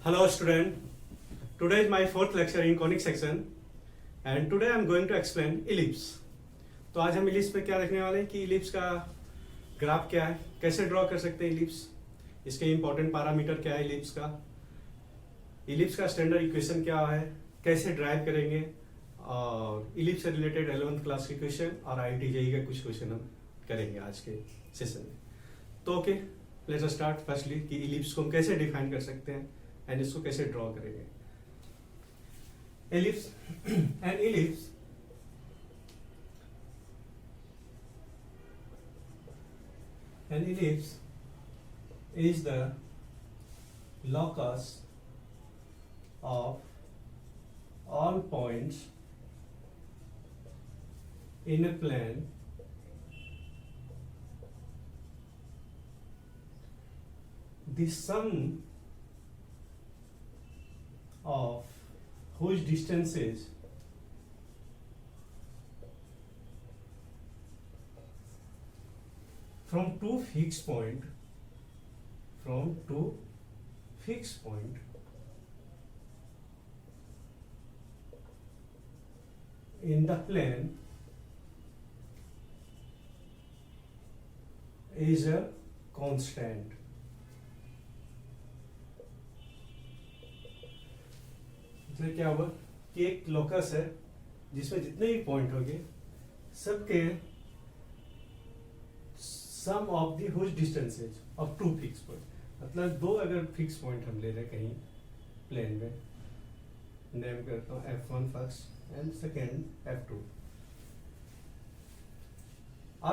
Hello student, today is my fourth lecture in conic section and today I am going to explain ellipse. तो आज हम ellipse पे क्या देखने वाले हैं कि इलिप्स का ग्राफ क्या है, कैसे ड्रॉ कर सकते हैं इलिप्स, इसके इंपॉर्टेंट पैरामीटर क्या है इलिप्स का स्टैंडर्ड इक्वेशन क्या है, कैसे ड्राइव करेंगे और इलिप्स से रिलेटेड 11th क्लास के क्वेश्चन और IIT JEE का कुछ क्वेश्चन हम करेंगे आज के सेशन में। तो ओके, लेट्स स्टार्ट फर्स्टली कि इलिप्स को हम कैसे डिफाइन कर सकते हैं एंड इसको कैसे ड्रॉ करेंगे। ellipse an ellipse is the locus of all points in a plane the sum of whose distances from two fixed point in the plane is a constant. मतलब क्या हुआ कि एक लोकस है जिसमें जितने भी पॉइंट होंगे सबके sum of the whose distances of two fix point, मतलब दो अगर फिक्स पॉइंट हम ले रहे हैं कहीं प्लेन में, नेम करता हूँ F1 first and second F2।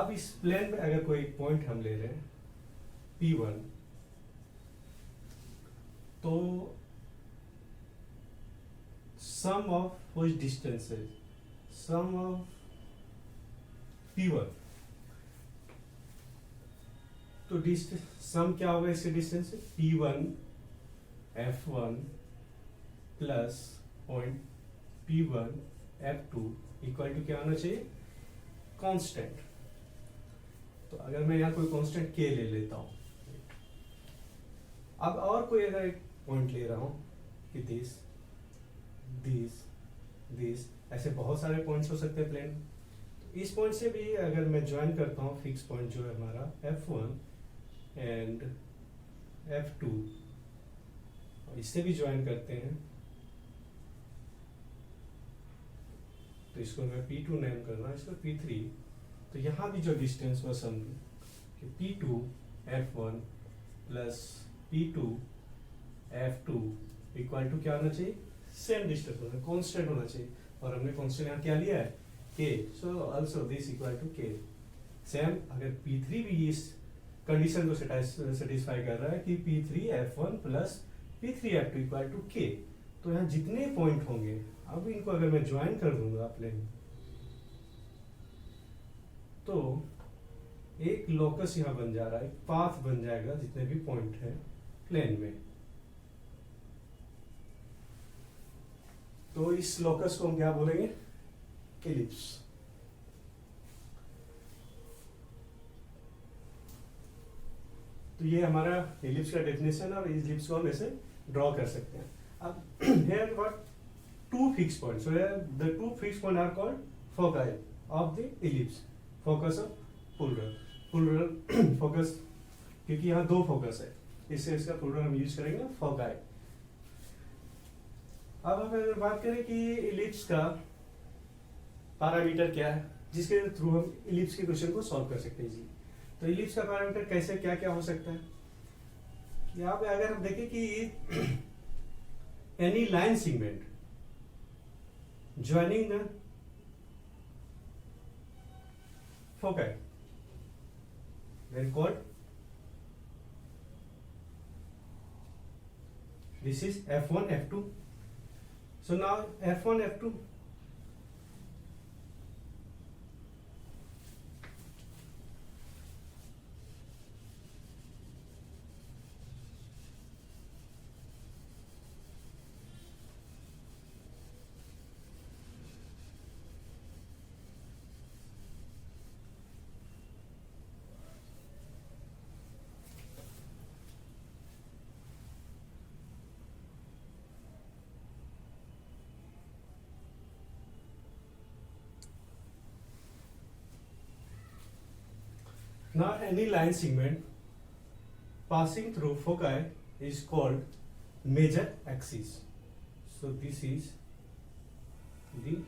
अब इस प्लेन में अगर कोई पॉइंट हम ले रहे हैं P1 तो sum of whose distances, sum of P1 तो सम क्या होगा इसके डिस्टेंस से P1 F1 plus point P1 F2 equal to क्या होना चाहिए, कांस्टेंट। तो अगर मैं यहाँ कोई कांस्टेंट K ले लेता हूं, अब और कोई अगर एक पॉइंट ले रहा हूं कि दिस ऐसे बहुत सारे पॉइंट्स हो सकते हैं प्लेन। तो इस पॉइंट से भी अगर मैं ज्वाइन करता हूँ फिक्स पॉइंट जो है हमारा F1 एंड F2, इससे भी ज्वाइन करते हैं तो इसको मैं P2 नेम कर रहा हूँ, इसको P3। तो यहाँ भी जो डिस्टेंस हुआ सम कि P2 F1 plus P2 F2 equal to क्या होना चाहिए, सेम डिस्टेंस होना, कांस्टेंट होना चाहिए। और हमने कांस्टेंट यहाँ क्या लिया है, K, so also this equal to K। Same अगर P3 भी इस कंडीशन को सेटिस्फाई कर रहा है कि P3 F1 plus P3 F2 equal to K, तो यहाँ जितने पॉइंट होंगे अब इनको अगर मैं ज्वाइन कर दूंगा प्लेन, तो एक लोकस यहाँ बन जा रहा है, एक पाथ बन जाएगा जितने भी पॉइंट है प्लेन में। तो इस लोकस को हम क्या बोलेंगे, एलिप्स। तो ये हमारा एलिप्स का डेफिनेशन है और इस एलिप्स को हम ऐसे ड्रॉ कर सकते हैं। अब here what two fixed points, so here the two fixed points are called foci of the ellipse, focus of plural focus, क्योंकि यहाँ दो फोकस है इससे इसका प्लूरल हम यूज करेंगे फोकाई। अब हम अगर बात करें कि इलिप्स का पैरामीटर क्या है जिसके थ्रू हम इलिप्स के क्वेश्चन को सॉल्व कर सकते हैं जी। तो इलिप्स का पैरामीटर कैसे क्या क्या हो सकता है, यहाँ पे अगर हम देखें कि any line segment joining the foci then called, this is F1 F2. So now F1 F2, Now any line segment passing through foci is called major axis. So this is the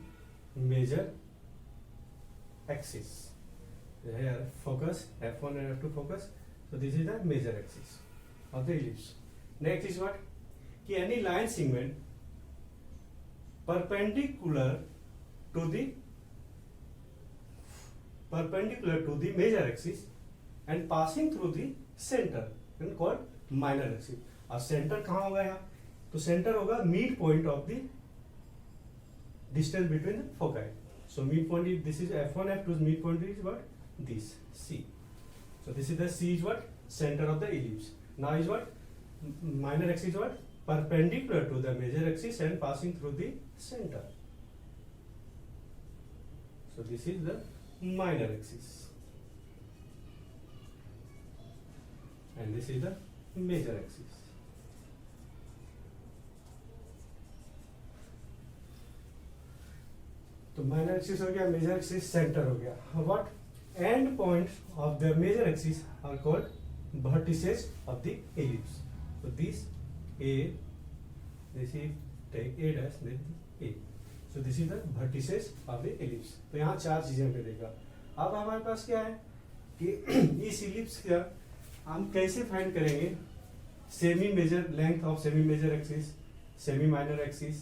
major axis. Here focus F1 and F2 focus. So this is the major axis of the ellipse. Next is what? कि any line segment perpendicular to the major axis and passing through the center and called minor axis. अब center कहाँ होगा यहाँ? तो center होगा mid point of the distance between the foci. So mid point is, this is F1 F2's mid point is what? This C. So this is the C is what? Center of the ellipse. Now is what? Minor axis is what? Perpendicular to the major axis and passing through the center. So this is the minor axis. And this is the major axis. तो minor axis हो गया, major axis centre हो गया. What? End point of the major axis are called vertices of the ellipse. So this A, this is take A dash then A. So this is the vertices of the ellipse. तो यहाँ चार चीजें मिलेगा. अब हमारे पास क्या है कि इस इलिप्स का हम कैसे फाइंड करेंगे? Semi major length of semi major axis, semi minor axis.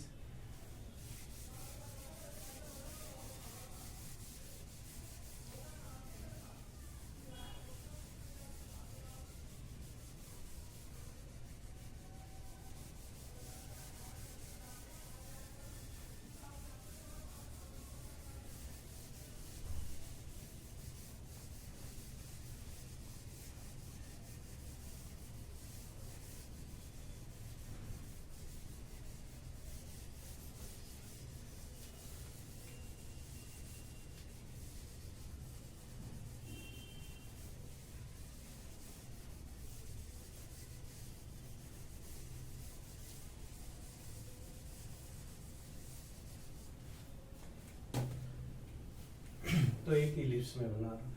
तो एक इलिप्स में बना रहा हूं.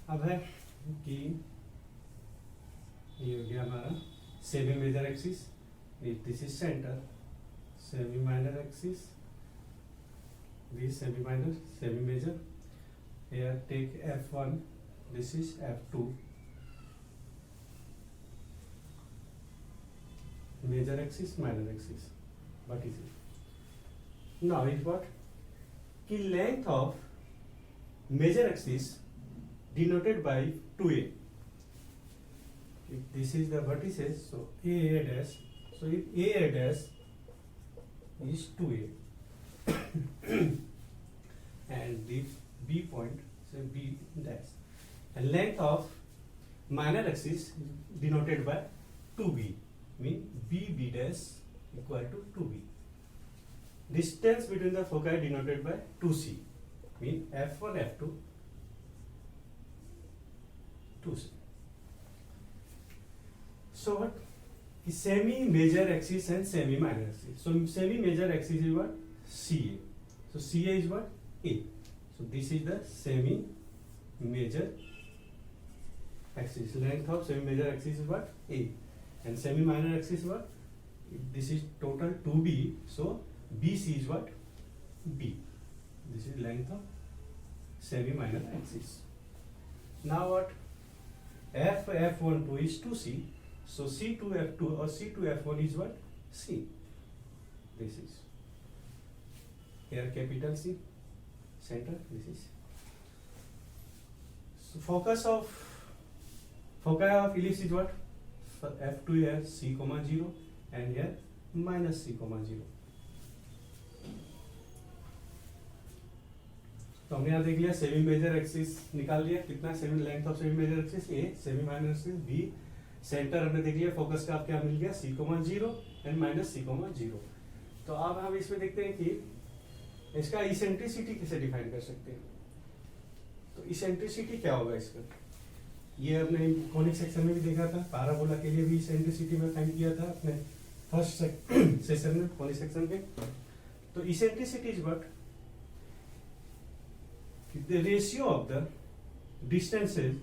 अब है कि ये हो गया हमारा semi major axis, this is centre, semi minor axis, this semi minor, semi major. Here take F1, this is F2, major axis, minor axis. What is it? Now is what? कि length of major axis denoted by 2a. If this is the vertices, so a dash. So if a dash is 2a, and the b point, so b dash, and length of minor axis denoted by 2b, mean b dash equal to 2b. Distance between the foci denoted by 2c, mean f1 f2 2c. So what? Semi major axis and semi minor axis. So semi major axis is what? CA. So CA is what? A. So this is the semi major axis. Length of semi major axis is what? A. And semi minor axis is what? This is total 2B. So BC is what? B. This is length of semi minor axis. Now what? F1 2 is 2C. So C2F2 or C2F1 is what? C. This is here capital C, center. This is. So focus of foci of ellipse is what? For F2 here C, 0 and here minus C, 0. तो हमने यहाँ देख लिया semi major axis निकाल लिया. कितना semi length of semi major axis? A. Semi minor axis B. Centre हमने देख लिया, फोकस का आप क्या मिल गया c,0 एंड माइनस c,0। तो अब हम इसमें देखते हैं कि इसका इसेंट्रिसिटी कैसे डिफाइन कर सकते हैं। तो इसेंट्रिसिटी क्या होगा इसका, ये हमने कॉनिक सेक्शन में भी देखा था, पैराबोला के लिए भी इसेंट्रिसिटी में फाइंड किया था अपने फर्स्ट सेशन में कॉनिक सेक्शन के। तो eccentricity is what, the ratio of the distances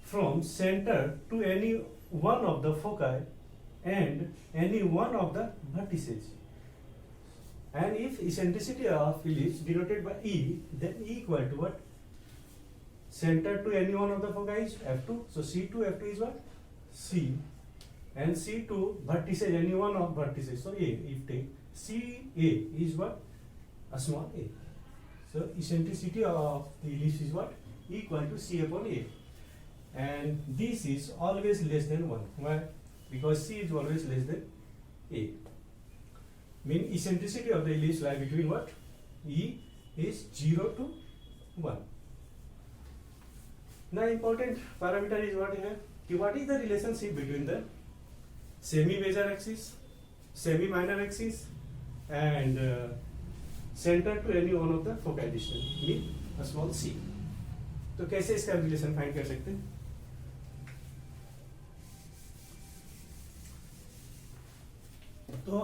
from center to any one of the foci and any one of the vertices. And if eccentricity of ellipse denoted by E, then E equal to what? Center to any one of the foci is F2. So C2 F2 is what? C. And C2 vertices, any one of vertices. So A, if take CA is what? A small a. So eccentricity of the ellipse is what? Equal to C upon A. And this is always less than 1. Why? Because C is always less than A. Mean eccentricity of the ellipse lie between what? E is 0 to 1. Now important parameter is what here? What is the relationship between the semi-major axis, semi-minor axis and centre to any one of the focal distance mean small c। तो कैसे इसका relation find कर सकते हैं? तो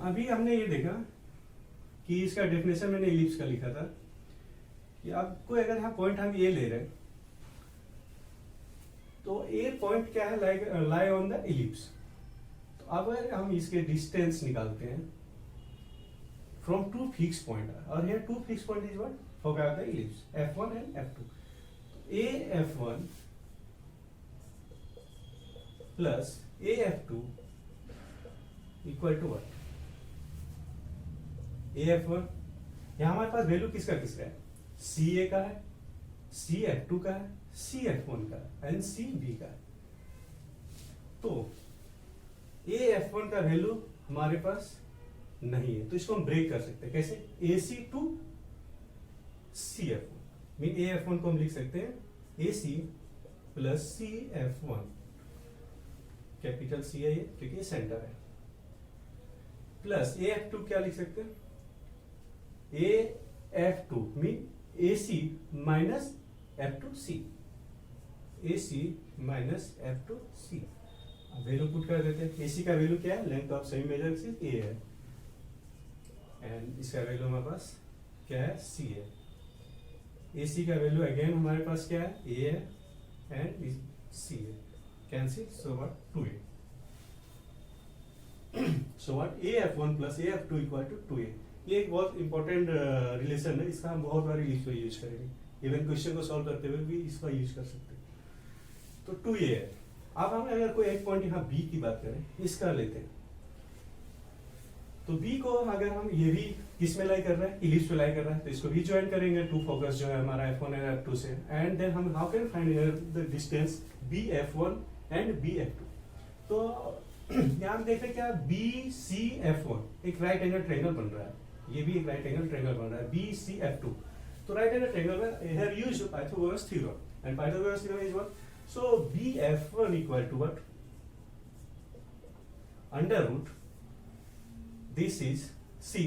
अभी हमने ये देखा कि इसका डेफिनेशन मैंने इलिप्स का लिखा था कि आपको अगर यहाँ पॉइंट हम ए ले रहे हैं तो ए पॉइंट क्या है, लाई ऑन द इलिप्स। तो अब अगर हम इसके डिस्टेंस निकालते हैं from two fixed point, or here two fixed point is what? Foci of the ellipse, F1 and F2. A F1 plus A F2 equal to what? A F1, यहाँ हमारे पास value किसका किसका है? C A का है, C F2 का है, C F1 का है, and C B का है। तो A F1 का वैल्यू हमारे पास नहीं है, तो इसको हम ब्रेक कर सकते हैं कैसे? AC to CF1 mean AF1 को हम लिख सकते हैं AC plus CF1, capital C है ये क्योंकि ये सेंटर है, प्लस AF2 क्या लिख सकते हैं? AF2 mean AC minus F2C, AC minus F2C। Value put कर देते हैं। AC का वैल्यू क्या है? Length of semi major axis A है, एंड इसका वैल्यू हमारे पास क्या है? C है। AC का वैल्यू अगेन हमारे पास क्या है? A है एंड C है, cancel, so what? 2A। So what? AF1 plus AF2 equal to 2A। ये एक बहुत इंपॉर्टेंट रिलेशन है, इसका हम बहुत बार इलिप्स में यूज करेंगे, इवन क्वेश्चन को सॉल्व करते हुए भी इसका यूज कर सकते हैं। तो 2A है। अब हम अगर कोई एक पॉइंट यहाँ B की बात करें, इसका लेते हैं, तो B को अगर हम ये भी किस में लाई कर रहे हैं? इलिप्स में लाई कर रहा है, तो इसको भी ज्वाइन करेंगे टू फोकस जो है हमारा F1 एंड F2 से, एंड देन हम how can find the distance BF1 and BF2। तो यहाँ हम देख रहे हैं क्या? BCF1 एक राइट एंगल ट्रायंगल बन रहा है, ये भी एक राइट एंगल ट्रायंगल बन रहा है BCF2। तो राइट एंगल ट्रायंगल में here use Pythagoras theorem, and Pythagoras theorem is what? So BF1 equal to what? Under root, this is C,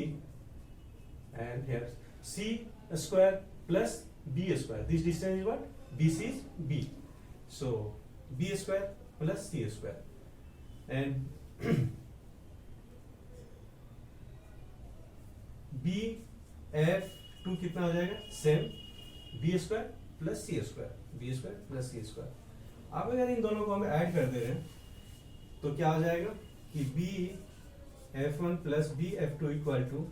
and here C square plus B square. This distance is what? This is B. So B square plus C square, and BF2 कितना हो जाएगा? Same B square plus C square, B square plus C square। अब अगर इन दोनों को हम add कर दे रहे हैं तो क्या हो जाएगा कि BF1 plus BF2 equal to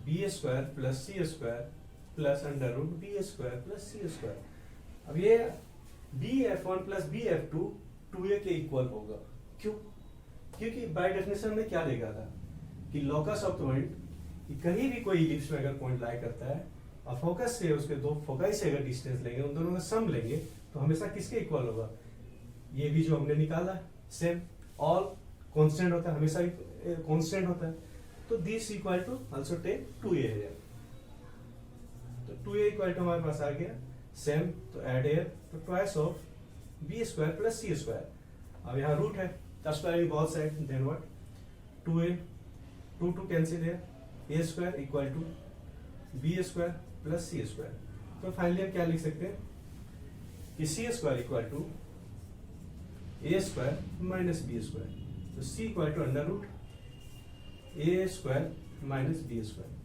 B square plus C square plus under root B square plus C square. अब ये BF1 प्लस BF2 2A के इक्वल होगा। क्यों? क्योंकि बाय डेफिनेशन में क्या देखा था कि लोकस ऑफ पॉइंट, कहीं भी कोई इलिप्स में अगर पॉइंट लाई करता है और फोकस से उसके दो फोकाई से अगर डिस्टेंस लेंगे, उन दोनों का सम लेंगे, तो हमेशा किसके इक्वल होगा? ये भी जो हमने निकाला सेम, ऑल कांस्टेंट होता है, हमेशा कांस्टेंट होता है। तो this equal to also take 2A है, तो 2A इक्वल टू हमारे पास आ गया सेम, तो ऐड एयर, तो twice of B square plus C square. अब यहाँ रूट है, squaring both side, then what, 2a, 2 cancel है, a square equal to B square plus C square. तो फाइनली हम क्या लिख सकते हैं कि C square equal to A square minus B square. तो C equal to under root A square minus B square.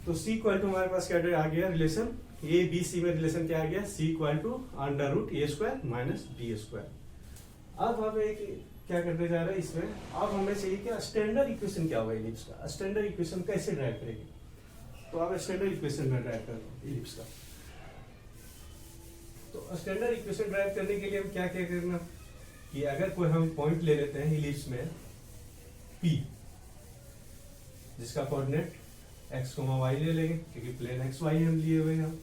तो सी इक्वल टू हमारे पास क्या आ गया रिलेशन, ए बी सी में रिलेशन क्या आ गया, C equal to under root A square minus B square. अब हम एक क्या करने जा रहे हैं इसमें, अब हमें चाहिए कि स्टैंडर्ड इक्वेशन क्या होगा इलिप्स का, स्टैंडर्ड इक्वेशन कैसे ड्राइव करेंगे। तो आप स्टैंडर्ड इक्वेशन में ड्राइव करो इलिप्स का। तो स्टैंडर्ड इक्वेशन ड्राइव करने के लिए हम क्या क्या करना कि अगर कोई हम पॉइंट ले लेते हैं इलिप्स में P, जिसका कोऑर्डिनेट x, y ले लेंगे क्योंकि प्लेन एक्स वाई हम लिए हुए हैं,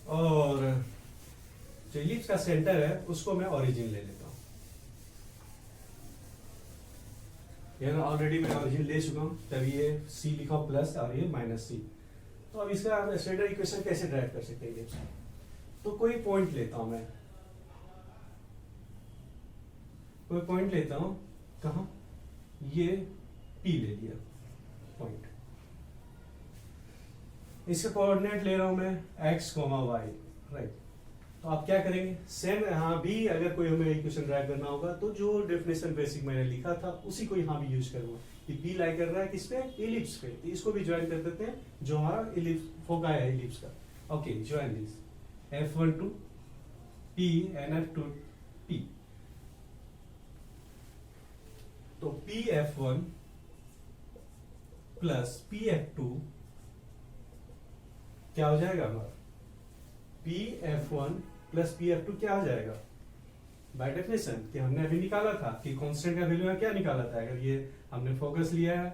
और जो इलिप्स का सेंटर है उसको मैं ओरिजिन ले लेता हूं। यानी ऑलरेडी मैं ओरिजिन ले चुका हूं, तब ये c लिखा प्लस और ये माइनस c। तो अब इसका हम स्टैंडर्ड इक्वेशन कैसे ड्राइव कर सकते हैं इलिप्स का। तो कोई पॉइंट लेता हूं मैं, कोई पॉइंट लेता हूं, कहा, ये P ले लिया पॉइंट, इसका कोऑर्डिनेट ले रहा हूं मैं x, y, राइट। तो आप क्या करेंगे, सेम यहाँ भी अगर कोई हमें इक्वेशन ड्राइव करना होगा तो जो डेफिनेशन बेसिक मैंने लिखा था उसी को यहाँ भी यूज करूंगा कि P लाई कर रहा है किस पे, इलिप्स पे, तो इसको भी ज्वाइन कर देते हैं जो हमारा इलिप्स फोका है इलिप्स का। Okay, join this F1 to P and F2 P। तो PF1 प्लस PF2 क्या हो जाएगा हमारा, PF1 प्लस PF2 क्या हो जाएगा, बाय डेफिनेशन कि हमने अभी निकाला था कि कांस्टेंट का वैल्यू क्या निकाला था। अगर ये हमने फोकस लिया है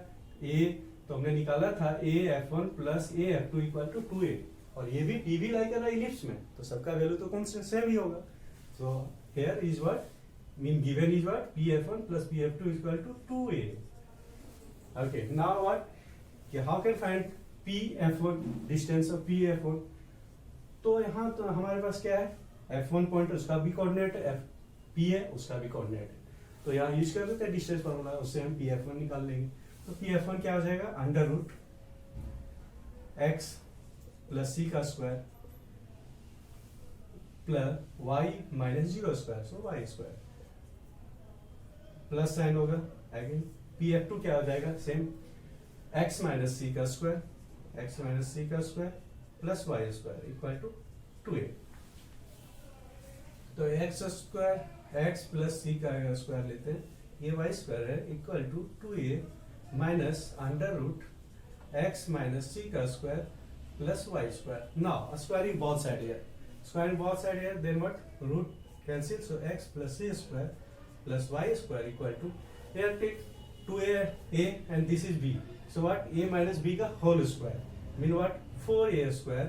A, तो हमने निकाला था AF1 plus AF2 equal to 2A, और ये भी P भी लाई कर रहा है इलिप्स में, तो सबका वैल्यू तो कांस्टेंट सेम ही होगा। So here is what mean given is what PF1 plus PF2 equal to 2A। Okay, now what कि how can find PF1, distance of PF1। तो यहाँ तो हमारे पास क्या है, F1 पॉइंट, उसका भी कोऑर्डिनेट है, P है उसका भी कोऑर्डिनेट है, तो यहाँ यूज कर देते हैं डिस्टेंस फॉर्मूला, उससे हम PF1 निकाल लेंगे। तो PF1 क्या हो जाएगा, under root x plus C का square plus y minus 0 square, so y square, plus sign होगा अगेन। PF2 क्या हो जाएगा, सेम x माइनस सी का स्क्वायर, x माइनस सी का square plus y square equal to 2A। तो x square, x plus C का square लेते हैं, ये y स्क्वायर है equal to 2A minus under root x minus C का square plus y square. Now squaring both side here, squaring both side here, then what, root cancel, so x plus c square plus y square equal to, here take 2A and this is b, so what, a minus b का whole square mean what, 4a square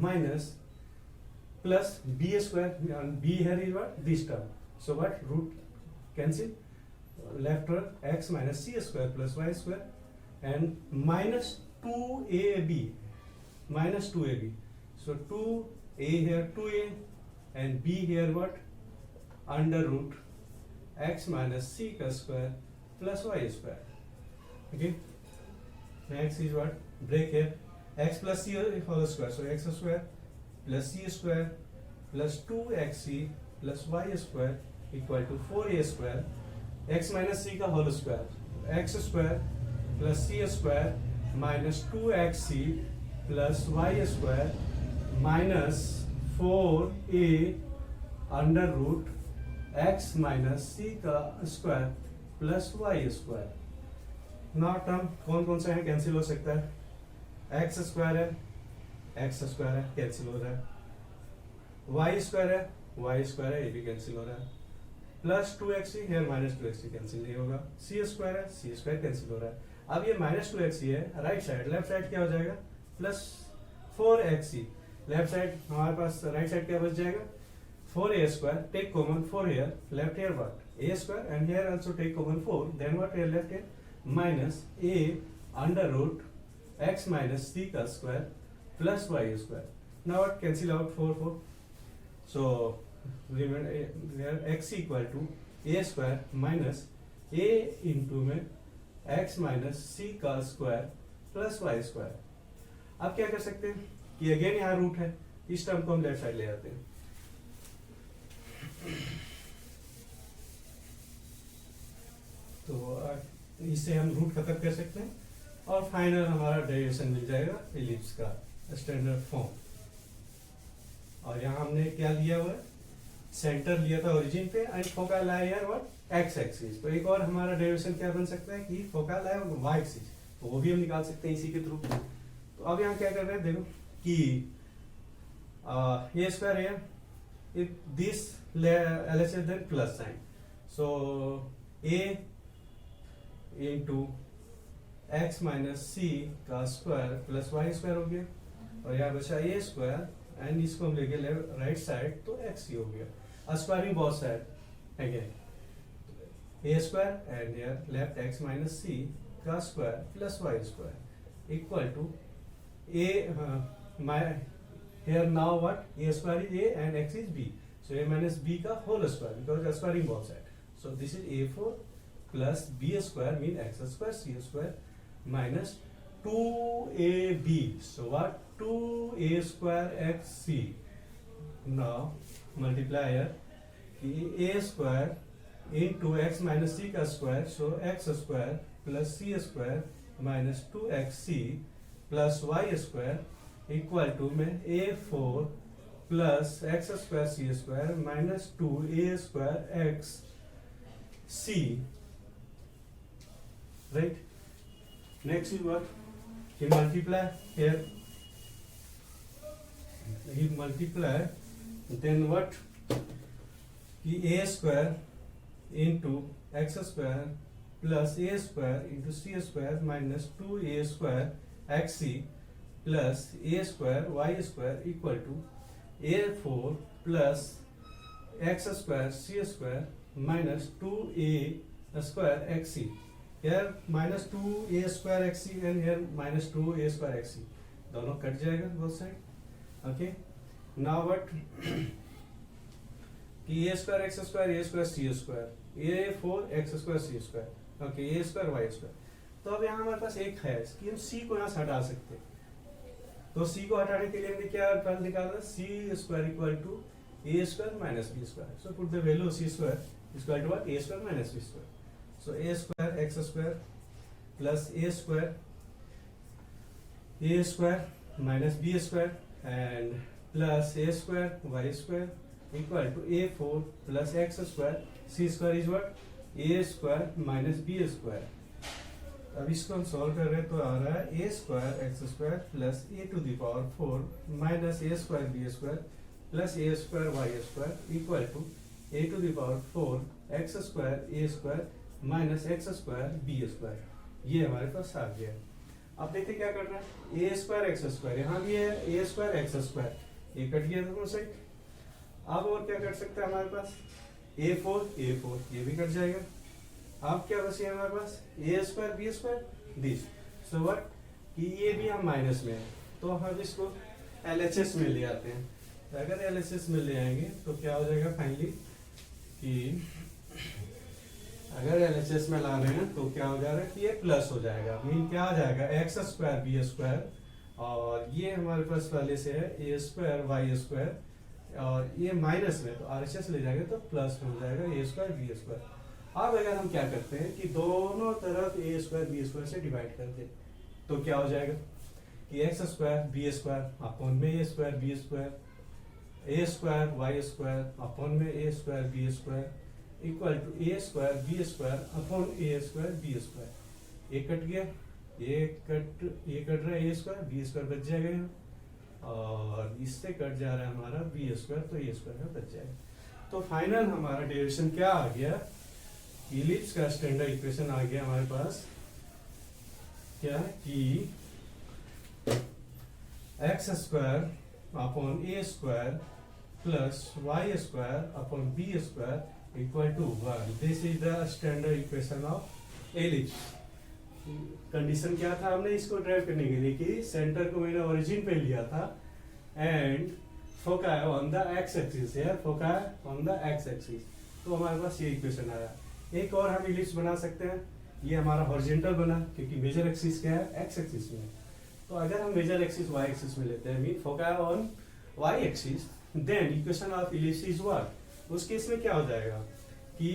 minus plus b square, and b here is what, this term, so what, root cancel, left word x minus c square plus y square and minus 2ab, minus 2ab, so 2a here 2a and b here what, under root x minus c का square plus y square। Okay, next is what, break here, x plus c whole square, so x square plus c square plus 2xc plus y square equal to 4a square, x minus c का whole square, x square plus c square minus 2xc plus y square minus 4a under root x minus c का square plus y square. ना term कौन कौन सा है, cancel हो सकता है, x स्क्वायर है, x स्क्वायर है, कैंसिल हो रहा है, y स्क्वायर है, y स्क्वायर है, ये भी कैंसिल हो रहा है, plus 2xc here minus 2xc cancel नहीं होगा, c स्क्वायर है, c स्क्वायर कैंसिल हो रहा है। अब ये माइनस 2xc है राइट साइड, लेफ्ट साइड क्या हो जाएगा, प्लस 4xc, लेफ्ट साइड हमारे पास राइट साइड क्या बच जाएगा, 4a square, take common 4 here, left here what, a square, and here also take common 4, then what here left here, minus a under root x minus c का square plus y square। Now what, cancel out 4 4, So remember x equal to a square minus a into में x minus c का square plus y square. अब क्या कर सकते हैं कि again यहाँ रूट है, इस टर्म को हम लेफ्ट साइड ले आते हैं। तो इससे हम रूट खत्म कर सकते हैं और फाइनल हमारा डेरिवेशन मिल जाएगा एलिप्स का स्टैंडर्ड फॉर्म। और यहाँ हमने क्या लिया हुआ है, सेंटर लिया था ओरिजिन पे एंड फोकल लाई है व्हाट एक्स एक्सिस। तो एक और हमारा डेरिवेशन क्या बन सकता है कि फोकल लाई वाई एक्सिस, तो वो भी हम निकाल सकते हैं इसी के थ्रू। तो अब यहाँ क्या कर रहे हैं देखो कि ये स्क्वायर है, if this LHS then plus sign, so a into x minus c का स्क्वायर प्लस y स्क्वायर हो गया और यहाँ बचा a स्क्वायर एंड इसको हम लेके राइट साइड तो x ही हो गया। Squaring both side again a square and यार लेफ्ट x minus c का square plus y square equal to a here now what a square is a and x is b, so a minus b का whole square because the squaring both side, so this is a4 plus b square mean x square c square minus 2ab, so what 2a square xc, now multiply here a square into x minus c का square, so x square plus c square minus 2xc plus y square equal to में a4 plus x square C square minus 2a square x c, right. Next is what he multiply here, he multiply then what कि a square into x square plus a square into c square minus 2a square xc plus a square y square equal to a4 plus x square C square minus 2a square x C, here minus 2a square x C and here minus 2a square x C, दोनों cut जाएगा both side. Okay now what कि a square x square a square C square a4 X square C square, okay a square y square. तो अब यहाँ हमारे पास एक है कि हम c को यहाँ से हटा सकते हैं, तो c को हटाने के लिए हमने क्या पहले निकाला c square equal to a square minus b square, so put the value c square equal to what a square minus b square, so a square x square plus a square minus b square and plus a square y square equal to a4 plus x square c square is what a square minus b square. अब इसको हम solve कर रहे हैं तो आ रहा है a square x square plus a to the power 4 minus a square b square plus a square y square equal to a to the power 4 x square a square minus x square b square, ये हमारे पास आ गया। अब देखते क्या कर रहा है a square x square, यहाँ भी है a स्क्वायर एक्स स्क्वायर, ये कट गया दोनों साइड। अब और क्या कर सकता है हमारे पास a4 ये भी कट जाएगा। अब क्या बचे हमारे पास a square b square this, so what कि ये भी हम माइनस में है तो हम इसको LHS में ले आते हैं। तो अगर LHS में ले आएंगे तो क्या हो जाएगा फाइनली कि अगर LHS में ला रहे हैं तो क्या हो जाएगा कि ये प्लस हो जाएगा, मीन क्या आ जाएगा एक्स स्क्वायर बी स्क्वायर और ये हमारे पास पहले से है a स्क्वायर वाई स्क्वायर और ये माइनस में तो RHS ले जाएंगे तो प्लस हो जाएगा a स्क्वायर बी स्क्वायर। अब अगर हम क्या करते हैं कि दोनों तरफ a स्क्वायर बी स्क्वायर से डिवाइड कर दे तो क्या हो जाएगा कि x square b square upon में a square b square a square y square upon में a square b square equal to a square b square upon a square b square. ये कट गया, ये कट रहा है a square b square बच जाएगा यहाँ और इससे कट जा रहा है हमारा बी स्क्वायर तो a स्क्वायर बच जाएगा। तो फाइनल हमारा डेरिवेशन क्या आ गया, इलिप्स का स्टैंडर्ड इक्वेशन आ गया हमारे पास क्या कि x square upon A square plus y square upon B square equal to 1। This is the standard equation of ellipse. Condition क्या था हमने इसको ड्राइव करने के लिए कि सेंटर को मैंने ओरिजिन पे लिया था and foci on the x axis है, foci on the x axis. तो हमारे पास ये इक्वेशन आया। एक और हम इलिप्स बना सकते हैं, ये हमारा हॉरिजॉन्टल बना क्योंकि मेजर एक्सिस क्या है, एक्स एक्सिस में। तो अगर हम मेजर एक्सिस वाई एक्सिस में लेते हैं, mean foci on y axis, then equation of ellipse is what. उस केस में क्या हो जाएगा कि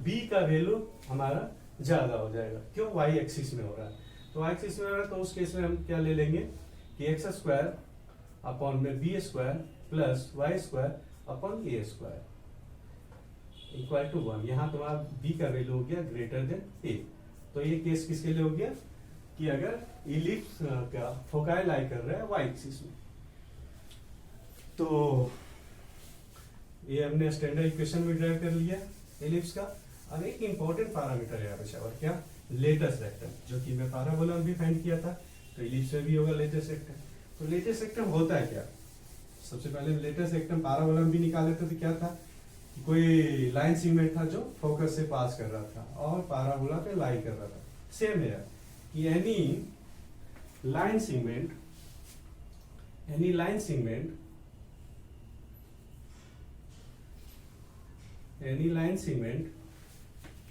b का वैल्यू हमारा ज्यादा हो जाएगा, क्यों, वाई एक्सिस में हो रहा है। तो वाई एक्सिस में हो रहा है तो उस केस में हम क्या ले लेंगे कि एक्स स्क्वायर अपॉन में b square plus y square upon A square equal to 1। यहाँ तुम्हारा b का वैल्यू हो गया ग्रेटर देन a। तो ये केस किसके लिए हो गया कि अगर इलिप्स का फोकाई लाई कर रहा है वाई एक्सिस में। तो ये हमने स्टैंडर्ड इक्वेशन में ड्राइव कर लिया इलिप्स का। अब एक इंपॉर्टेंट पैरामीटर है यहाँ पे, क्या, लेटेस्ट रेक्टम, जो कि मैं पैराबोला में भी फाइंड किया था। तो इलिप्स में भी होगा लेटेस्ट रेक्टम। तो लेटेस्ट रेक्टम होता है क्या, सबसे पहले लेटेस्ट रेक्टम पैराबोला में भी निकाले थे। तो क्या था कि कोई लाइन सेगमेंट था जो फोकस से पास कर रहा था और पैराबोला पे लाई कर रहा था। सेम है कि any line segment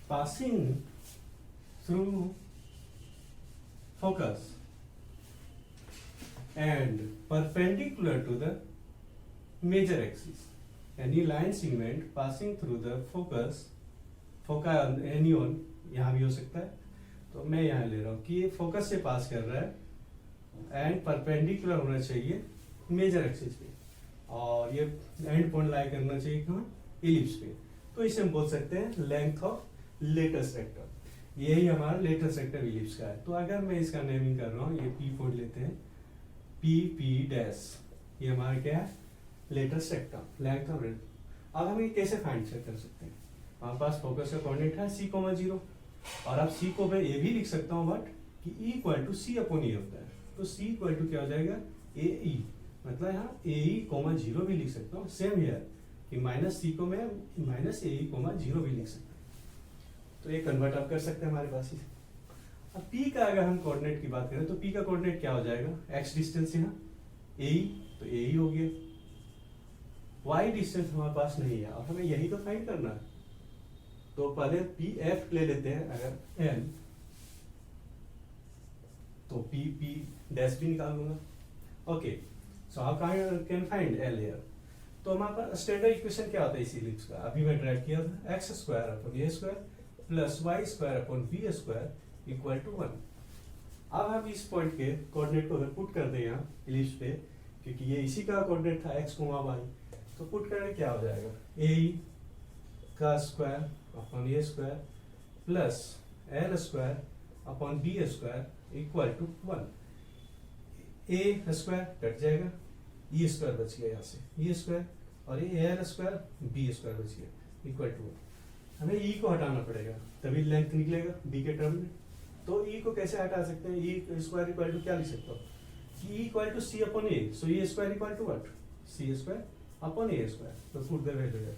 passing through focus and perpendicular to the major axis. Any line segment passing through the foci on any one, यहाँ भी हो सकता है। तो मैं यहाँ ले रहा हूँ कि ये फोकस से पास कर रहा है एंड परपेंडिकुलर होना चाहिए मेजर एक्सिस पे, और ये एंड पॉइंट लाई करना चाहिए कहाँ, इलिप्स पे। तो इसे हम बोल सकते हैं लेंथ ऑफ लेटेस्ट रेक्टम। यही हमारा लेटेस्ट रेक्टम इलिप्स का है। तो अगर मैं इसका नेमिंग कर रहा हूँ, ये पी पॉइंट लेते हैं, पी पी डैश, ये हमारा क्या है, latus rectum, length of rectum. अब हम ये कैसे फाइंड कर सकते हैं, हमारे पास फोकस का कोऑर्डिनेट है c,0, और अब c को मैं ये भी लिख सकता हूँ बट कि E equal to C upon A होता है। तो c इक्वल टू क्या हो जाएगा, ए ई, मतलब यहाँ ए ई कोमा 0 भी लिख सकता हूँ। सेम हियर कि माइनस सी को मैं माइनस ए ई कोमा 0 भी लिख सकता हूँ। तो ये कन्वर्ट आप कर सकते हैं हमारे पास ही। अब p का अगर हम कोऑर्डिनेट की बात करें तो p का कोऑर्डिनेट क्या हो जाएगा, x डिस्टेंस यहाँ ए ई, तो ए ई हो गया, y डिस्टेंस हमारे पास नहीं है और हमें यही तो फाइंड करना है। तो पहले पी एफ ले लेते हैं, अगर n तो पी पी डैश भी निकाल लूंगा। Okay, so how can find L here. तो हमारे पास स्टैंडर्ड इक्वेशन क्या होता है इस इलिप्स का, अभी मैं ड्राइव किया था, x square upon A square plus y square upon B square equal to 1। अब हम इस पॉइंट के कोऑर्डिनेट को अगर पुट कर दें यहाँ इलिप्स पे, क्योंकि ये इसी का कोऑर्डिनेट था x, y, तो पुट करने क्या हो जाएगा, ए का square upon A square plus L square upon B square equal to 1। A square cut जाएगा, ई स्क्वायर बच गया यहाँ से, ई स्क्वायर, और ये एल स्क्वायर बी स्क्वायर बच गया इक्वल टू 1। हमें ई को हटाना पड़ेगा तभी लेंथ निकलेगा बी के टर्म में। तो ई को कैसे हटा सकते हैं, ई स्क्वायर इक्वल टू क्या लिख सकता हूँ, E equal to C upon A, so A square equal to what, C square upon A square. तो पुट द वैल्यू हियर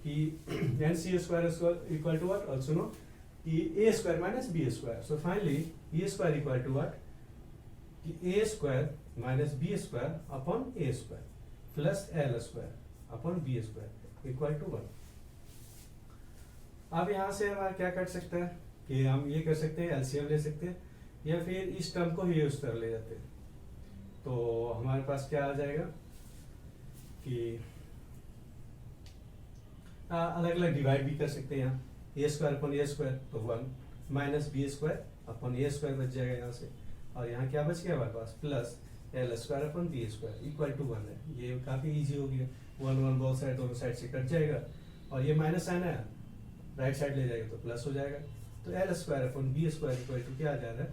कि and C square equal to what, also know कि A square minus B square. So finally A square equal to what, कि A square minus B square upon A square plus L square upon B square equal to 1। अब यहाँ से हमारा क्या कर सकता है कि हम ये कर सकते हैं, एलसीएम ले सकते हैं या फिर इस टर्म को ही उस तरह ले जाते हैं। तो हमारे पास क्या आ जाएगा कि अलग अलग डिवाइड भी कर सकते हैं। यहाँ ए स्क्वायर अपॉन ए स्क्वायर तो 1 माइनस बी स्क्वायर अपॉन ए स्क्वायर बच जाएगा यहाँ से, और यहाँ क्या बच गया हमारे पास, plus L square upon B square equal to 1 है। ये काफी इजी हो गया, 1 बोथ साइड, दोनों साइड से कट जाएगा, और ये माइनस साइन है राइट साइड ले जाएगा तो प्लस हो जाएगा। तो L square upon B square equal to क्या आ जा रहा है,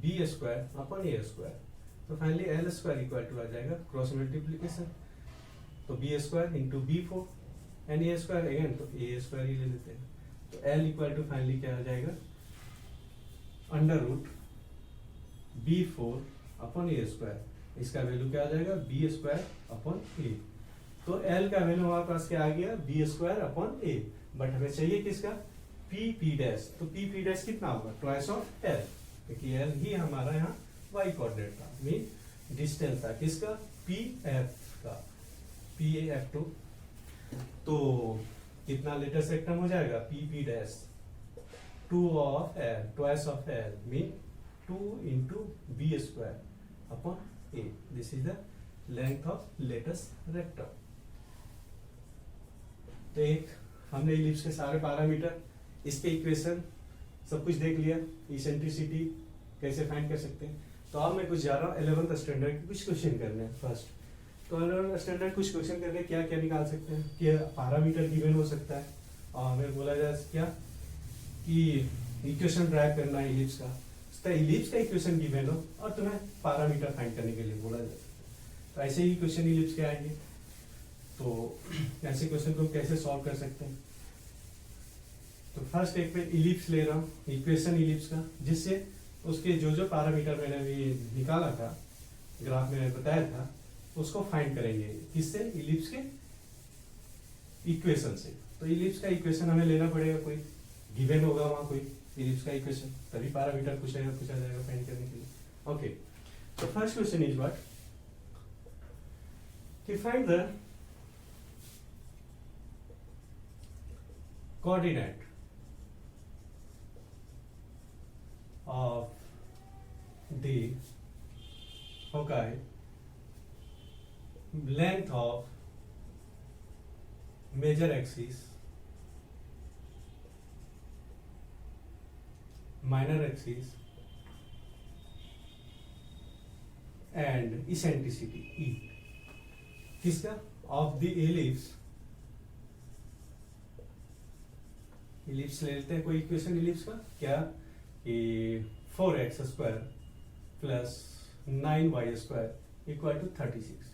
बी स्क्वायर अपॉन ए स्क्वायर। तो finally L square equal to आ जाएगा क्रॉस मल्टीप्लीकेशन, तो B square into b 4 and a square again, तो ए स्क्वायर ही ले लेते हैं। तो एल इक्वल टू फाइनली क्या आ जाएगा, अंडर रूट b4 अपॉन ए स्क्वायर। इसका वैल्यू क्या आ जाएगा, बी स्क्वायर अपॉन ए। तो एल का वैल्यू हमारे पास क्या आ गया, b square upon a, but हमें चाहिए किसका, पी पी डैश। तो पी पी डैश कितना होगा, ट्वाइस ऑफ एल, क्योंकि एल ही हमारा यहाँ वाई कोऑर्डिनेट था, मीन डिस्टेंस था किसका, पी एफ। का PF2, तो कितना लेटर सेक्टम हो जाएगा PP dash 2 of L, twice of L mean 2 into B square upon A. This is the length of lattice rectum. तो एक हमने इलिप्स के सारे पैरामीटर, इसके इक्वेशन सब कुछ देख लिया, इसेंट्रिसिटी कैसे फाइंड कर सकते हैं। तो अब मैं कुछ जा रहा हूँ 11th स्टैंडर्ड के कुछ क्वेश्चन करने हैं फर्स्ट। तो 11th स्टैंडर्ड कुछ क्वेश्चन करके क्या क्या निकाल सकते हैं कि पैरामीटर गिवन हो सकता है और हमें बोला जाए क्या कि इक्वेशन ड्राइव करना है इलिप्स का, तो इलिप्स का इक्वेशन गिवन हो और तुम्हें पैरामीटर फाइंड करने के लिए बोला जाए। तो ऐसे ही क्वेश्चन इलिप्स के आएंगे। तो ऐसे क्वेश्चन को कैसे सॉल्व कर सकते हैं, तो फर्स्ट एक पे इलिप्स ले रहा हूँ, इक्वेशन इलिप्स का, जिससे उसके जो जो पैरामीटर मैंने अभी निकाला था, ग्राफ में बताया था, उसको फाइंड करेंगे किससे, इलिप्स के इक्वेशन से। तो इलिप्स का इक्वेशन हमें लेना पड़ेगा, कोई गिवन होगा वहां कोई इलिप्स का इक्वेशन, तभी पैरामीटर पूछा जाएगा फाइंड करने के लिए। ओके, तो फर्स्ट क्वेश्चन इज व्हाट, कि find the coordinate of the foci, length of major axis, minor axis and eccentricity E किसका, of the ellipse। इलिप्स ले लेते हैं कोई इक्वेशन इलिप्स का, क्या कि 4x square plus 9y square equal to 36।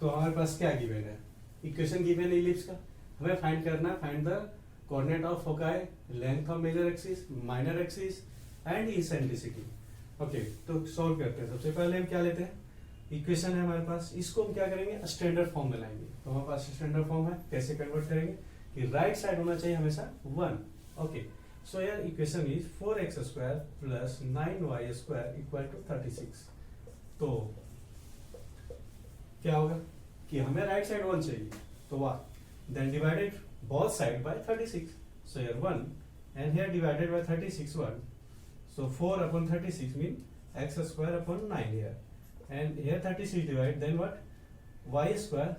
तो हमारे पास क्या गिवन है, इक्वेशन गिवन है इलिप्स का, हमें फाइंड करना है, find the coordinate of foci, length of major axis, minor axis and eccentricity. Okay, तो सॉल्व करते हैं। सबसे पहले हम क्या लेते हैं, इक्वेशन है हमारे पास, इसको हम क्या करेंगे, स्टैंडर्ड फॉर्म में लाएंगे। तो हमारे पास स्टैंडर्ड फॉर्म है, कैसे कन्वर्ट करेंगे कि राइट साइड होना चाहिए हमेशा 1। ओके, सो यार equation is 4x square plus 9y square equal to 36। तो क्या होगा कि हमें राइट साइड 1 चाहिए, तो वाह, then divided both side by 36, so यार 1 and here divided by 36 1, so 4 upon 36 mean x square upon 9 here, and here 36 divide, then what, y square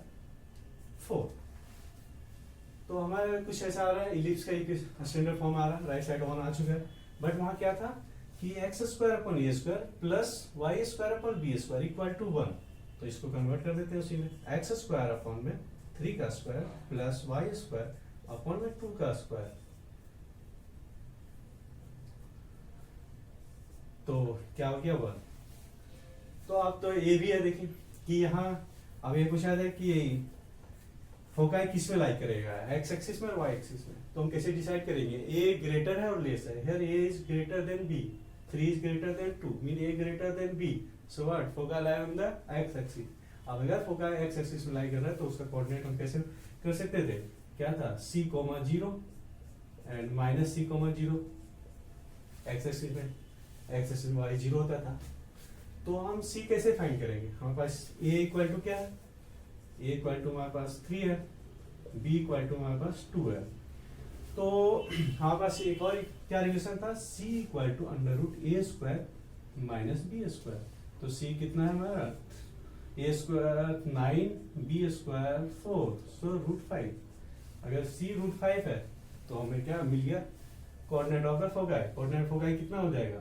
4। तो हमारे कुछ ऐसा आ रहा है, इलिप्स का स्टैंडर्ड फॉर्म आ रहा है, राइट साइड 1 आ चुका है, बट वहां क्या था कि x square upon A square plus y square upon B square equal to 1। तो इसको कन्वर्ट कर देते हैं उसी में, x स्क्वायर अपॉन में 3 का square plus y square upon में 2 का स्क्वायर। तो क्या हो गया 1। तो अब तो ये भी है, देखिए कि यहाँ अब ये पूछा है कि फोकाई किस में लाइक करेगा, एक्स एक्सिस में और वाई एक्सिस में। तो हम कैसे डिसाइड करेंगे, ए ग्रेटर है और लेस है, here a is greater than b, 3 is greater than 2 mean a greater than b, so what, foci lie on the x axis. अब अगर फोकाई एक्स एक्सिस में लाई कर रहा है तो उसका कोऑर्डिनेट हम कैसे कर सकते थे, क्या था, c, 0 and minus c, 0 x axis में, एक्स एक्सिस में y 0 होता था। तो हम c कैसे फाइंड करेंगे, हमारे पास a इक्वल टू क्या है, a इक्वल टू हमारे पास 3 है, b इक्वल टू हमारे पास 2 है। तो हमारे पास एक और क्या रिलेशन था, c equal to under root a square minus B square. तो c कितना है हमारा, a square 9, b square 4, so root 5। अगर c रूट 5 है तो हमें क्या मिल गया, coordinate of the foci. Coordinate foci कितना हो जाएगा,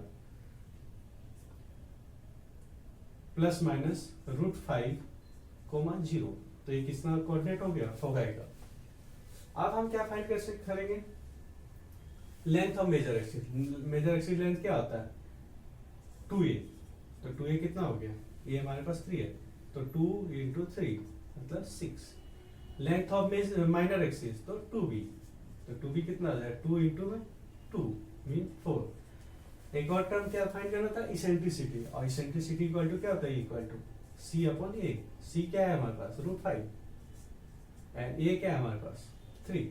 प्लस माइनस रूट 5, 0। तो ये किसका कोऑर्डिनेट हो गया, फोकाई का। अब हम क्या फाइंड करेंगे, length of major axis. Major axis length क्या होता है, 2a। तो 2a कितना हो गया, ये हमारे पास 3 है, तो 2 into 3 मतलब 6। लेंथ ऑफ माइनर एक्सिस तो 2b, तो 2b कितना आ जाएगा, 2 into 2 मीन 4। एक और टर्म क्या फाइंड करना था, इसेंट्रिसिटी, और इसेंट्रिसिटी इक्वल टू क्या होता है, equal to c upon a। c क्या है हमारे पास, रूट 5 एंड a क्या है हमारे पास 3,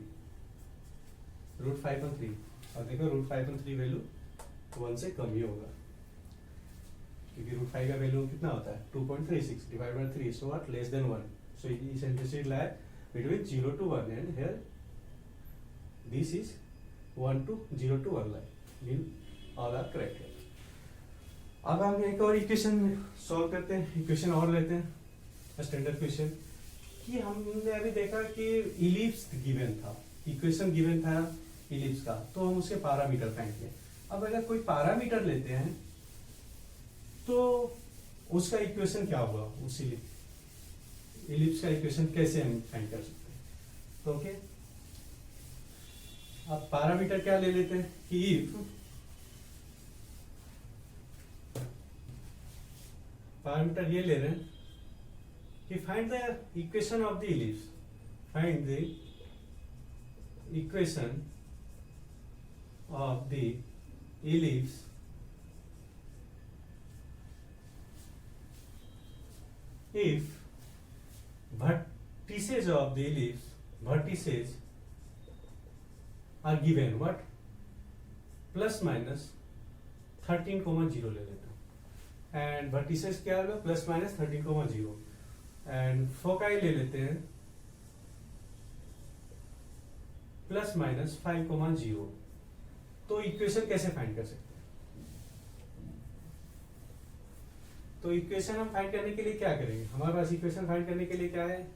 रूट 5 और 3। और देखो रूट 5 और 3 वैल्यू 1 से कम ही होगा, क्योंकि रूट 5 का वैल्यू कितना होता है 2.36 divide by 3, so what, less than 1। So eccentricity lie between 0 to 1, and here this is 1 to 0 to 1 lie. Mean all are correct here. अब हम एक और इक्वेशन सॉल्व करते हैं, इक्वेशन और लेते हैं स्टैंडर्ड क्वेश्चन कि हमने अभी देखा कि इलिप्स गिवन था, इक्वेशन गिवन था इलिप्स का, तो हम उसके पैरामीटर फाइंड किए। अब अगर कोई पैरामीटर लेते हैं तो उसका इक्वेशन क्या होगा, उस इलिप्स का इक्वेशन कैसे हम फाइंड कर सकते हैं। तो ओके, अब पैरामीटर क्या ले लेते हैं कि इफ पैरामीटर ये ले रहे हैं कि find the equation of the ellipse, find the equation of the ellipse if vertices of the ellipse, vertices are given what, plus minus 13,0 ले लेते हैं, and vertices क्या होगा, plus minus 13,0, and foci ले लेते हैं plus minus 5,0। तो equation कैसे फाइंड कर सकते हैं। तो इक्वेशन हम फाइंड करने के लिए क्या करेंगे, हमारे पास इक्वेशन फाइंड करने के लिए क्या है,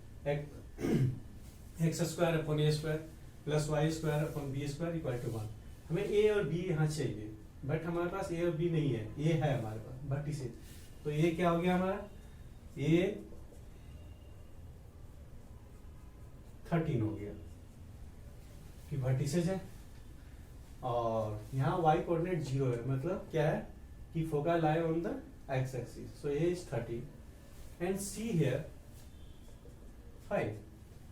x square upon A square plus y square upon B square equal to 1। हमें ए और बी यहाँ चाहिए, बट हमारे पास ए और बी नहीं है, ए है हमारे पास वर्टिसेस। तो ये क्या हो गया हमारा, ए 13 हो गया कि वर्टिसेस है, और यहाँ वाई कोऑर्डिनेट 0 है, मतलब क्या है कि focal lie on the x-axis. So A is 30 and C here 5।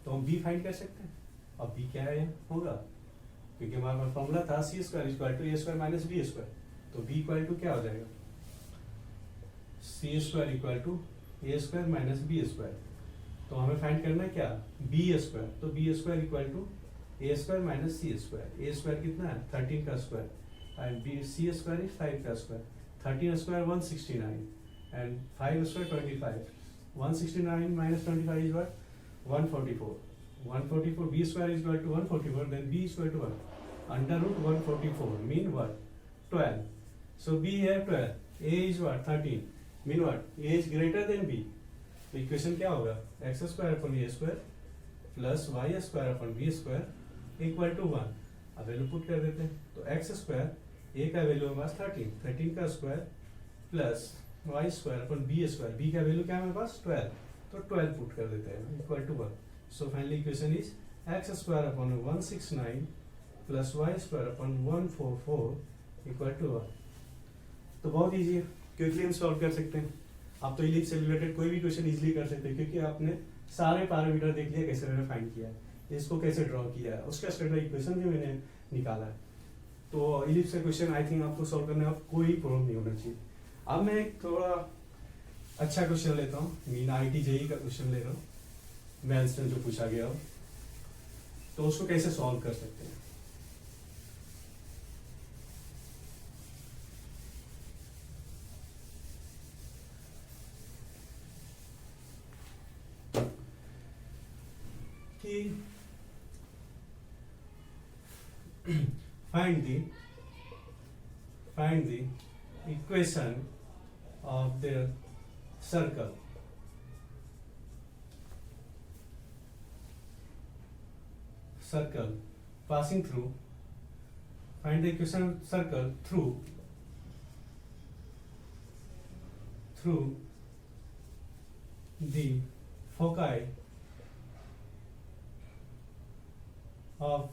तो हम B फाइंड कर सकते हैं। अब B क्या है होगा, क्योंकि हमारे पास फॉर्मूला था C square equal to A square minus B square, तो B इक्वल टू क्या हो जाएगा, C square equal to A square minus B square. तो हमें फाइंड करना है क्या, B स्क्वायर, तो B square equal to A square minus C square. A square कितना है 13 का square and B C square is 5 का square. 13 square 169 and 5 square 25. 169 minus 25 is what, 144. 144 b square is equal to 144, then b is equal to what, under root 144 mean what, 12. So b here 12, a is what, 13, mean what, a is greater than b। तो equation क्या होगा, x square upon a square plus y square upon b square equal to 1। अब value put कर देते हैं, तो x square a का value हमारे पास 13 का square plus y square upon b square, b का वैल्यू क्या है हमारे पास 12, तो 12 पुट कर देते हैं equal to 1। So finally equation is x square upon 169 plus y square upon 144 equal to 1। तो बहुत ईजी है, क्विकली हम सॉल्व कर सकते हैं। आप तो इलिप्स से रिलेटेड कोई भी क्वेश्चन इजीली कर सकते हैं, क्योंकि आपने सारे पैरामीटर देख लिया, कैसे मैंने फाइंड किया है, इसको कैसे ड्रॉ किया है, उसका स्टैंडर्ड इक्वेशन भी मैंने निकाला है। तो इलिप्स का क्वेश्चन आई थिंक आपको सॉल्व करने में कोई प्रॉब्लम नहीं होना चाहिए। अब मैं एक थोड़ा अच्छा क्वेश्चन लेता हूँ, मीन IIT JEE का क्वेश्चन ले रहा हूँ, मैथ्स में जो पूछा गया हो, तो उसको कैसे सॉल्व कर सकते हैं। कि find the equation of the circle passing through, find the equation of circle through the foci of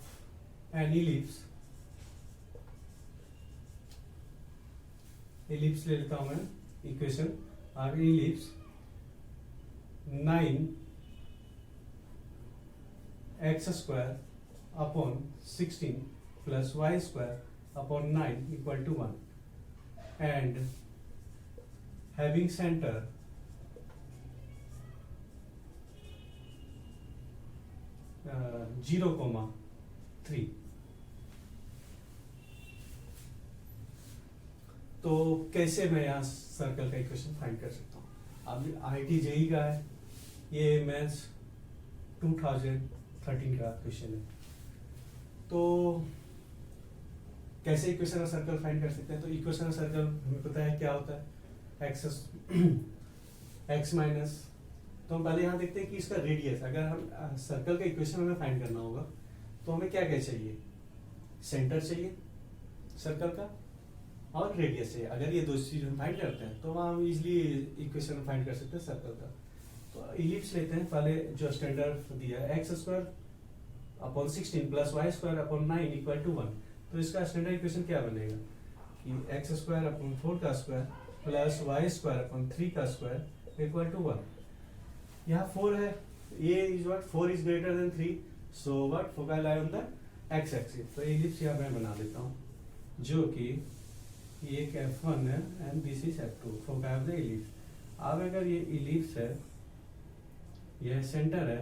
an ellipse ले लेता हूं मैं इक्वेशन, और ellipse 9x square upon 16 plus y square upon 9 equal to 1 and having centre 0,3। तो कैसे मैं यहाँ circle का इक्वेशन फाइंड कर सकता हूँ। अब IIT JEE का है, ये मैथ्स 2013 का क्वेश्चन है। तो कैसे इक्वेशन ऑफ सर्कल फाइंड कर सकते हैं? तो इक्वेशन ऑफ सर्कल हमें पता है क्या होता है, एक्स माइनस। तो हम पहले यहाँ देखते हैं कि इसका रेडियस, अगर हम सर्कल का इक्वेशन हमें फाइंड करना होगा तो हमें क्या क्या चाहिए, सेंटर चाहिए सर्कल का और रेडियस चाहिए। अगर ये दो चीज हम फाइंड करते हैं तो वहाँ हम इजिली इक्वेशन फाइंड कर सकते हैं सर्कल का। तो इलिप्स लेते हैं, पहले जो स्टैंडर्ड दिया है x square upon 16 plus y square upon 9 equal to 1। तो इसका स्टैंडर्ड इक्वेशन क्या बनेगा कि एक्स स्क्वायर अपॉन 4 का square plus y square upon 3 का स्क्वायर इक्वल टू 1। यहाँ 4 है, a is what 4 is greater then 3, so what focal lie on the x axis. तो इलिप्स यहाँ मैं बना देता हूँ जो कि ये f1 है and this is f2, focal of the ellipse. अब अगर ये इलिप्स है, यह सेंटर है,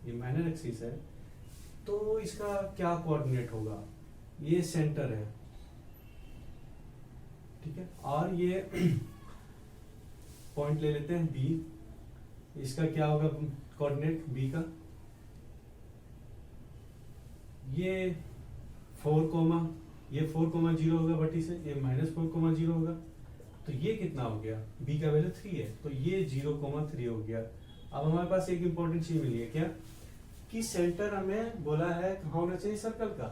ये माइनर एक्सिस है, तो इसका क्या कोऑर्डिनेट होगा, ये सेंटर है, ठीक है, और ये पॉइंट ले लेते हैं बी, इसका क्या होगा कोऑर्डिनेट बी का, ये 4, ये 4,0 होगा बटी से, ये -4,0 होगा। तो ये कितना हो गया, बी का वैल्यू 3 है, तो ये 0,3 हो गया। अब हमारे पास एक इंपॉर्टेंट चीज मिली है क्या, कि सेंटर हमें बोला है कहाँ होना चाहिए सर्कल का,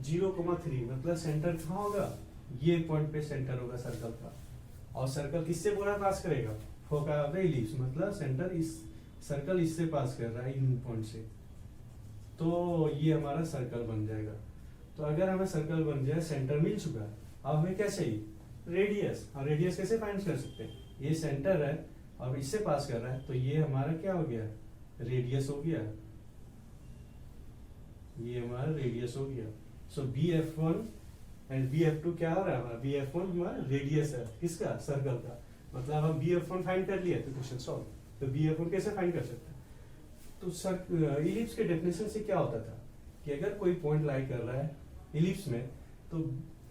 0,3, मतलब सेंटर कहाँ होगा, ये पॉइंट पे सेंटर होगा सर्कल का। और सर्कल किससे पूरा पास करेगा, फोकल ऑफ द इलिप्स, मतलब सेंटर इस सर्कल इससे पास कर रहा है इन पॉइंट से, तो ये हमारा सर्कल बन जाएगा। तो अगर हमें सर्कल बन जाए, सेंटर मिल चुका है, अब हमें क्या चाहिए, रेडियस। और रेडियस कैसे फाइंड कर सकते हैं, ये सेंटर है और इससे पास कर रहा है, तो ये हमारा क्या हो गया, रेडियस हो गया, ये हमारा रेडियस हो गया। सो BF1 एंड BF2 क्या हो रहा है हमारा, BF1 हमारा रेडियस है किसका, सर्कल का। मतलब हम BF1 फाइंड कर लिया तो क्वेश्चन सॉल्व। तो BF1 कैसे फाइंड कर सकते हैं, तो इलिप्स के डेफिनेशन से क्या होता था कि अगर कोई पॉइंट लाई कर रहा है इलिप्स में, तो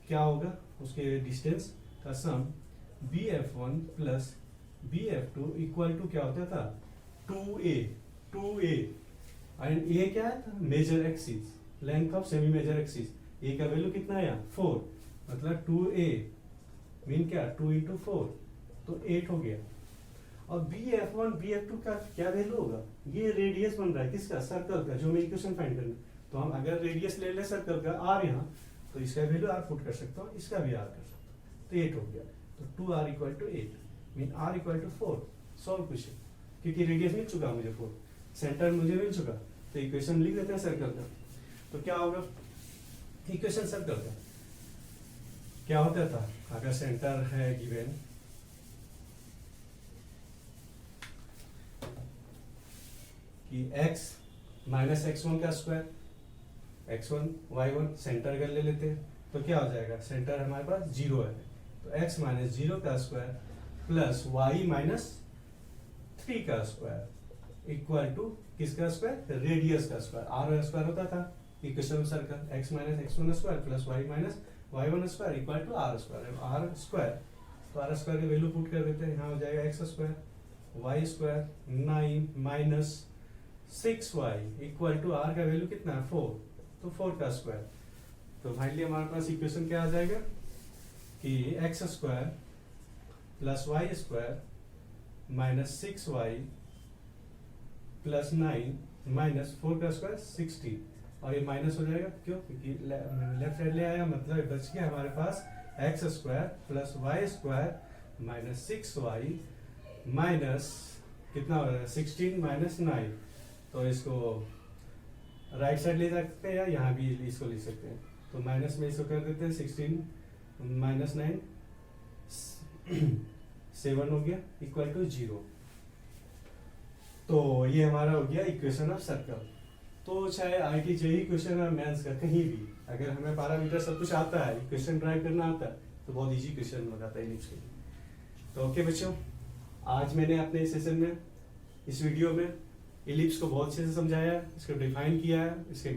क्या होगा, उसके डिस्टेंस का सम BF1 plus BF2 equal to क्या होता था, 2a एंड ए क्या है, major axis, length of semi major axis. A का वैल्यू कितना है, 4, मतलब 2a मीन क्या, 2 इंटू 4, तो 8 हो गया। और BF1 BF2 का क्या वैल्यू होगा, ये रेडियस बन रहा है किसका, सर्कल का, जो मैं इक्वेशन फाइंड करना। तो हम अगर रेडियस ले ले सर्कल का r यहाँ, तो इसका वैल्यू r पुट कर सकता हूँ, इसका भी r कर सकता हूँ, तो 8 हो गया। तो 2r equal to 8 mean r equal to 4। Solve question, क्योंकि रेडियस मिल चुका मुझे 4, सेंटर मुझे मिल चुका, तो इक्वेशन लिख देते हैं सर्कल का। तो क्या होगा, इक्वेशन सर्कल का क्या होता था, अगर सेंटर है गिवन, कि x माइनस x1 का स्क्वायर, x1 y1 सेंटर कर ले लेते हैं, तो क्या हो जाएगा, सेंटर हमारे पास 0 है, तो x माइनस 0 का स्क्वायर प्लस y माइनस 3 का स्क्वायर इक्वल टू किसका स्क्वायर, रेडियस का स्क्वायर। आर स्क्वायर होता था equation circle, x minus x1 square plus y minus y1 square equal to r square. R square, तो r square की value put कर देते हैं, यहाँ हो जाएगा x square y square 9 minus 6y equal to r का वैल्यू कितना है 4, तो 4 का स्क्वायर। तो फाइनली हमारे पास इक्वेशन क्या आ जाएगा कि x square plus y square minus 6y plus 9 minus 4 का स्क्वायर 16, और ये माइनस हो जाएगा क्यों, क्योंकि लेफ्ट साइड ले आया, मतलब बच गया हमारे पास x square plus y square minus 6y minus कितना हो रहा है 16 माइनस 9। तो इसको राइट साइड ले सकते हैं या यहाँ भी इसको लिख सकते हैं, तो माइनस में इसको कर देते हैं 16 माइनस 9 7 हो गया इक्वल टू 0। तो ये हमारा हो गया इक्वेशन ऑफ सर्कल। तो चाहे IIT JEE क्वेश्चन है मेंस का, कहीं भी अगर हमें पैरामीटर सब कुछ आता है, इक्वेशन ड्राइव करना आता है, तो बहुत इजी क्वेश्चन हो जाता है इलिप्स के लिए। तो ओके बच्चों, आज मैंने अपने सेशन में, इस वीडियो में इलिप्स को बहुत अच्छे से समझाया है, इसको डिफाइन किया है, इसके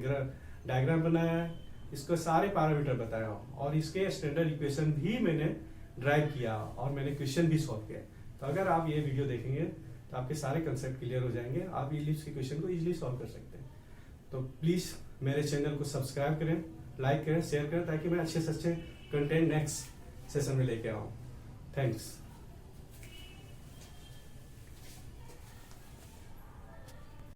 डायग्राम बनाया है, इसको सारे पैरामीटर बताया और इसके स्टैंडर्ड इक्वेशन भी मैंने ड्राइव किया और मैंने क्वेश्चन भी सॉल्व किया। तो अगर आप ये वीडियो देखेंगे तो आपके सारे कंसेप्ट क्लियर हो जाएंगे, आप इलिप्स के क्वेश्चन को इजीली सॉल्व कर सकते हैं। तो प्लीज़ मेरे चैनल को सब्सक्राइब करें, लाइक करें, शेयर करें, ताकि मैं अच्छे से अच्छे कंटेंट नेक्स्ट सेशन में लेके आऊँ। थैंक्स।